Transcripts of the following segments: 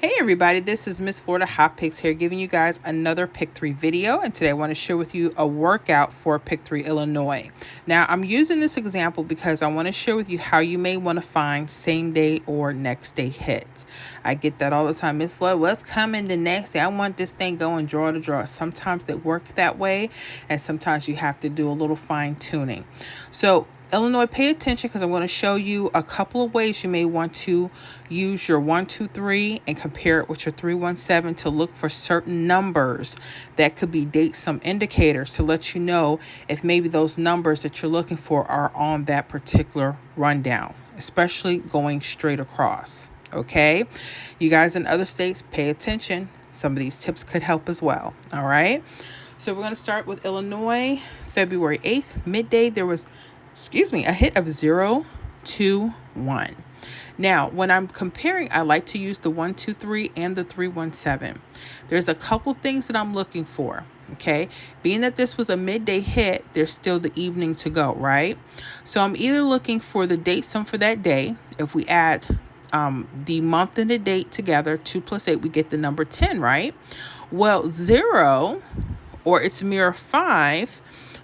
Hey everybody, this is Miss Florida Hot Picks here, giving you guys another Pick 3 video, and today I want to share with you a workout for Pick 3 Illinois. Now, I'm using this example because I want to share with you how you may want to find same day or next day hits. I get that all the time. Miss Flo, what's coming the next day? I want this thing going draw to draw. Sometimes they work that way, and sometimes you have to do a little fine tuning. So Illinois, pay attention because I'm going to show you a couple of ways you may want to use your 1, 2, 3 and compare it with your 3, 1, 7 to look for certain numbers that could be date sum indicators to let you know if maybe those numbers that you're looking for are on that particular rundown, especially going straight across. Okay, you guys in other states, pay attention. Some of these tips could help as well. All right, so we're going to start with Illinois. February 8th, midday, there was a hit of 0, 2, 1. Now, when I'm comparing, I like to use the 1, 2, 3 and the 3, 1, 7. There's a couple things that I'm looking for. Okay, being that this was a midday hit, there's still the evening to go, right? So I'm either looking for the date sum for that day. If we add the month and the date together, 2 plus 8, we get the number 10, right? Well, 0 or its mirror 5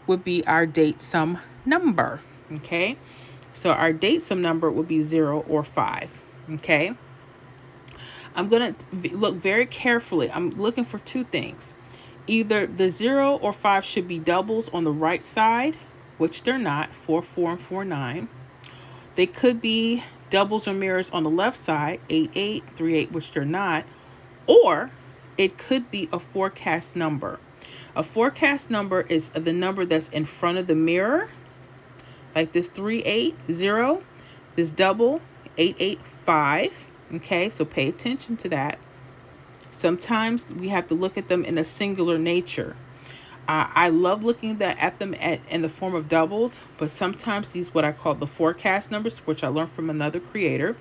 would be our date sum number. Okay, so our date sum number would be 0 or 5. Okay, I'm going to look very carefully. I'm looking for two things. Either the 0 or 5 should be doubles on the right side, which they're not, 4, 4, and 4, 9. They could be doubles or mirrors on the left side, 8, 8, 3, 8, which they're not. Or it could be a forecast number. A forecast number is the number that's in front of the mirror, like this 3, 8, 0, this double 8, 8, 5. Okay, so pay attention to that. Sometimes we have to look at them in a singular nature. I love looking at them in the form of doubles, but sometimes these what I call the forecast numbers, which I learned from another creator.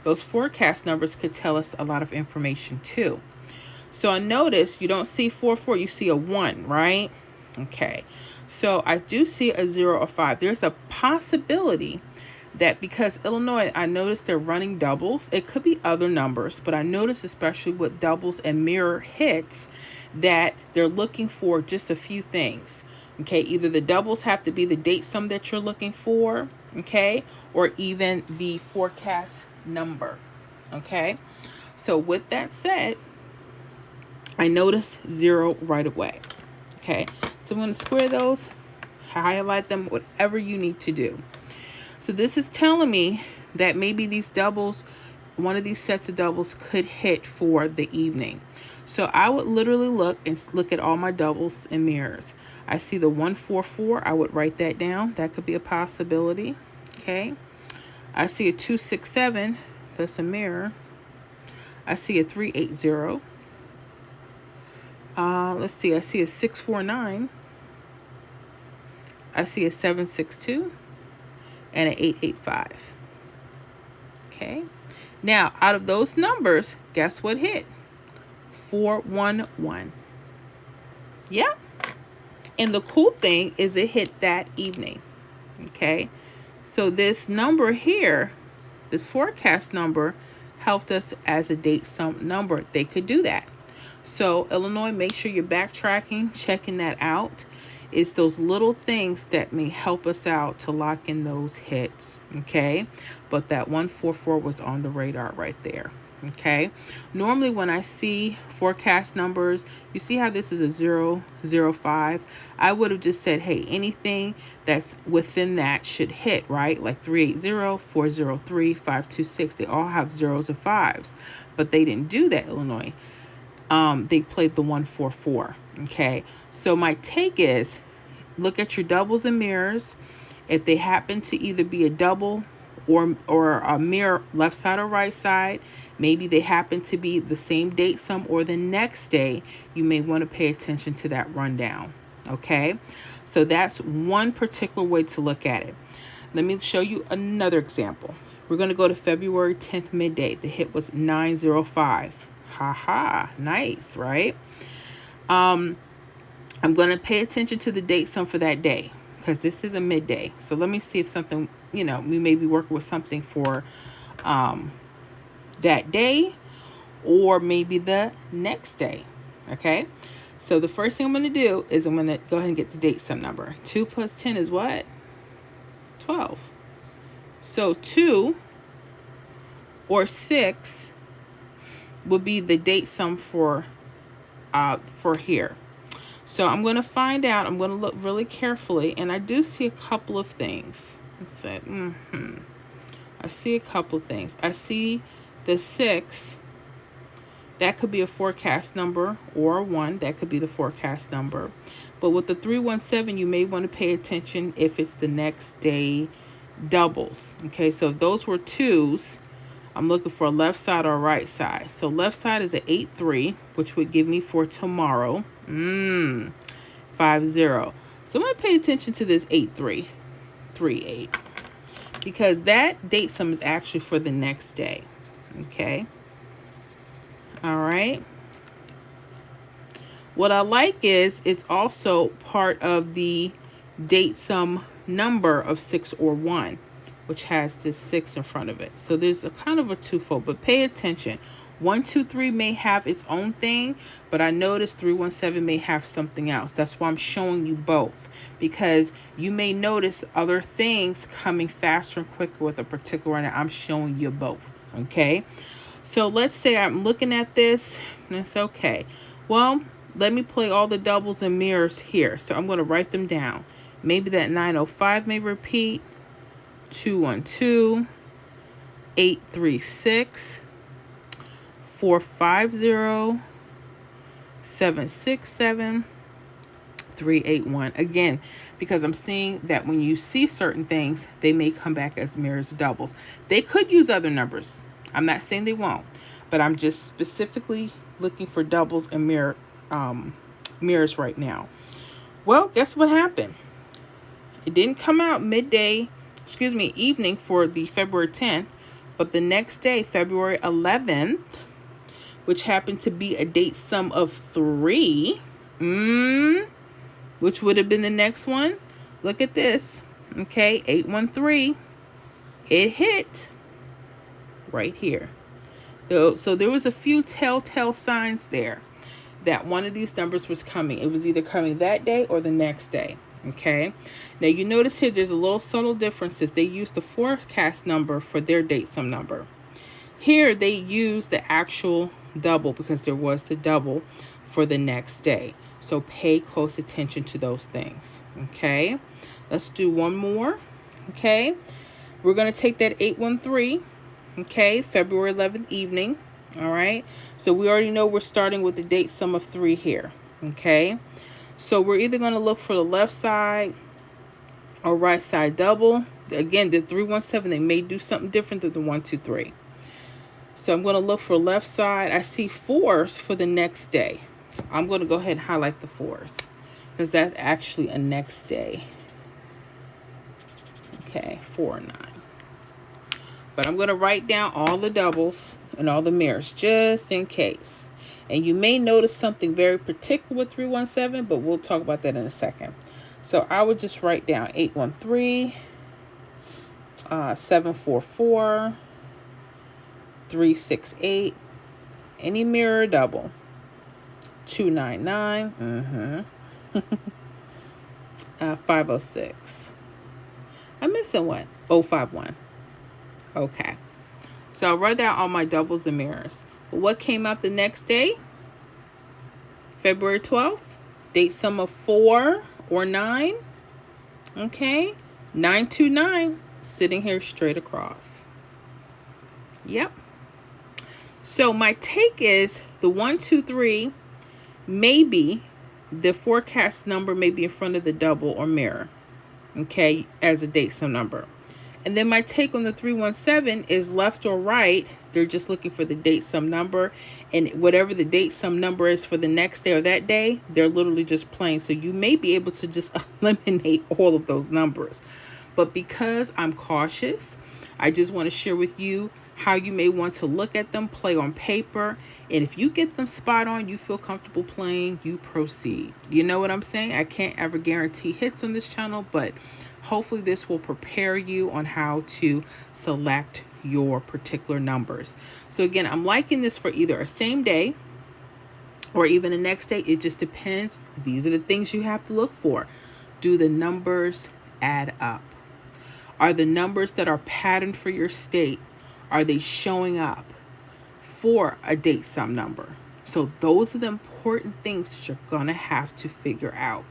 Those forecast numbers could tell us a lot of information too. So I notice you don't see 4, 4, you see a 1, right? Okay, so I do see a 0 or 5. There's a possibility that because Illinois, I noticed they're running doubles. It could be other numbers, but I noticed especially with doubles and mirror hits that they're looking for just a few things. Okay, either the doubles have to be the date sum that you're looking for, okay, or even the forecast number. Okay, so with that said, I notice 0 right away. Okay, so I'm going to square those, highlight them, whatever you need to do. So this is telling me that maybe these doubles, one of these sets of doubles could hit for the evening. So I would literally look at all my doubles and mirrors. I see the 1, 4, 4. I would write that down. That could be a possibility. Okay. I see a 2, 6, 7. That's a mirror. I see a 3, 8, 0. Let's see. I see a 6, 4, 9. I see a 7, 6, 2. And an 8, 8, 5. Okay. Now, out of those numbers, guess what hit? 4, 1, 1. Yeah. And the cool thing is it hit that evening. Okay. So this number here, this forecast number, helped us as a date sum number. They could do that. So Illinois, make sure you're backtracking, checking that out. It's those little things that may help us out to lock in those hits. Okay. But that 1, 4, 4 was on the radar right there. Okay. Normally when I see forecast numbers, you see how this is a 0, 0, 5. I would have just said, hey, anything that's within that should hit, right? Like 380, 403, 526. They all have zeros and fives, but they didn't do that, Illinois. They played the 1, 4, 4. Okay. So my take is look at your doubles and mirrors. If they happen to either be a double or a mirror left side or right side, maybe they happen to be the same date sum or the next day, you may want to pay attention to that rundown. Okay. So that's one particular way to look at it. Let me show you another example. We're going to go to February 10th midday. The hit was 905. Haha, nice, right? I'm going to pay attention to the date sum for that day because this is a midday. So let me see if something, we may be working with something for that day or maybe the next day. Okay, so the first thing I'm going to do is I'm going to go ahead and get the date sum number. 2 plus 10 is what? 12. So 2 or 6 would be the date sum for here. So I'm going to find out. I'm going to look really carefully, and I do see a couple of things. Let's say, I see a couple of things. I see the 6. That could be a forecast number, or a 1. That could be the forecast number. But with the 317, you may want to pay attention if it's the next day doubles. Okay, so if those were 2s, I'm looking for a left side or right side. So left side is an 8-3, which would give me for tomorrow 5-0. So I'm going to pay attention to this 8-3, 3-8, because that date sum is actually for the next day. Okay. All right. What I like is it's also part of the date sum number of 6 or 1, which has this 6 in front of it. So there's a kind of a twofold, but pay attention. 1, 2, 3 may have its own thing, but I noticed 317 may have something else. That's why I'm showing you both, because you may notice other things coming faster and quicker with a particular one. I'm showing you both. Okay. So let's say I'm looking at this, and it's okay. Well, let me play all the doubles and mirrors here. So I'm going to write them down. Maybe that 905 may repeat. 212, 836, 450, 767, 381. Again, because I'm seeing that when you see certain things, they may come back as mirrors or doubles. They could use other numbers. I'm not saying they won't, but I'm just specifically looking for doubles and mirrors right now. Well, guess what happened? It didn't come out evening for the February 10th, but the next day, February 11th, which happened to be a date sum of 3, which would have been the next one. Look at this. Okay, 813. It hit right here. So there was a few telltale signs there that one of these numbers was coming. It was either coming that day or the next day. Okay. Now you notice here there's a little subtle differences. They use the forecast number for their date sum number. Here they use the actual double because there was the double for the next day. So pay close attention to those things. Okay. Let's do one more. Okay. We're going to take that 813. Okay. February 11th evening. All right. So we already know we're starting with the date sum of 3 here. Okay. So we're either going to look for the left side or right side double. Again, the 317, they may do something different than the 123. So I'm going to look for left side. I see 4s for the next day. So I'm going to go ahead and highlight the 4s because that's actually a next day. Okay, 4 and 9. But I'm going to write down all the doubles and all the mirrors just in case. And you may notice something very particular with 317, but we'll talk about that in a second. So I would just write down 813, 744, 368, any mirror double, 299, 506. I'm missing one. 051. Okay. So I'll write down all my doubles and mirrors. What came out the next day? February 12th. Date sum of 4 or 9. Okay. 929. Sitting here straight across. Yep. So my take is the 123 maybe the forecast number may be in front of the double or mirror. Okay. As a date sum number. And then my take on the 317 is left or right. They're just looking for the date sum number. And whatever the date sum number is for the next day or that day, they're literally just playing. So you may be able to just eliminate all of those numbers. But because I'm cautious, I just want to share with you how you may want to look at them, play on paper. And if you get them spot on, you feel comfortable playing, you proceed. You know what I'm saying? I can't ever guarantee hits on this channel, but hopefully this will prepare you on how to select your particular numbers. So again, I'm liking this for either a same day or even the next day. It just depends. These are the things you have to look for. Do the numbers add up? Are the numbers that are patterned for your state, are they showing up for a date sum number? So those are the important things that you're going to have to figure out.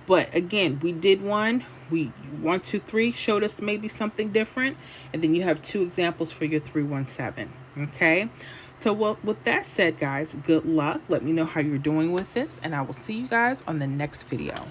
But again, we did one. 1, 2, 3 showed us maybe something different. And then you have 2 examples for your 317. Okay. So well, with that said, guys, good luck. Let me know how you're doing with this. And I will see you guys on the next video.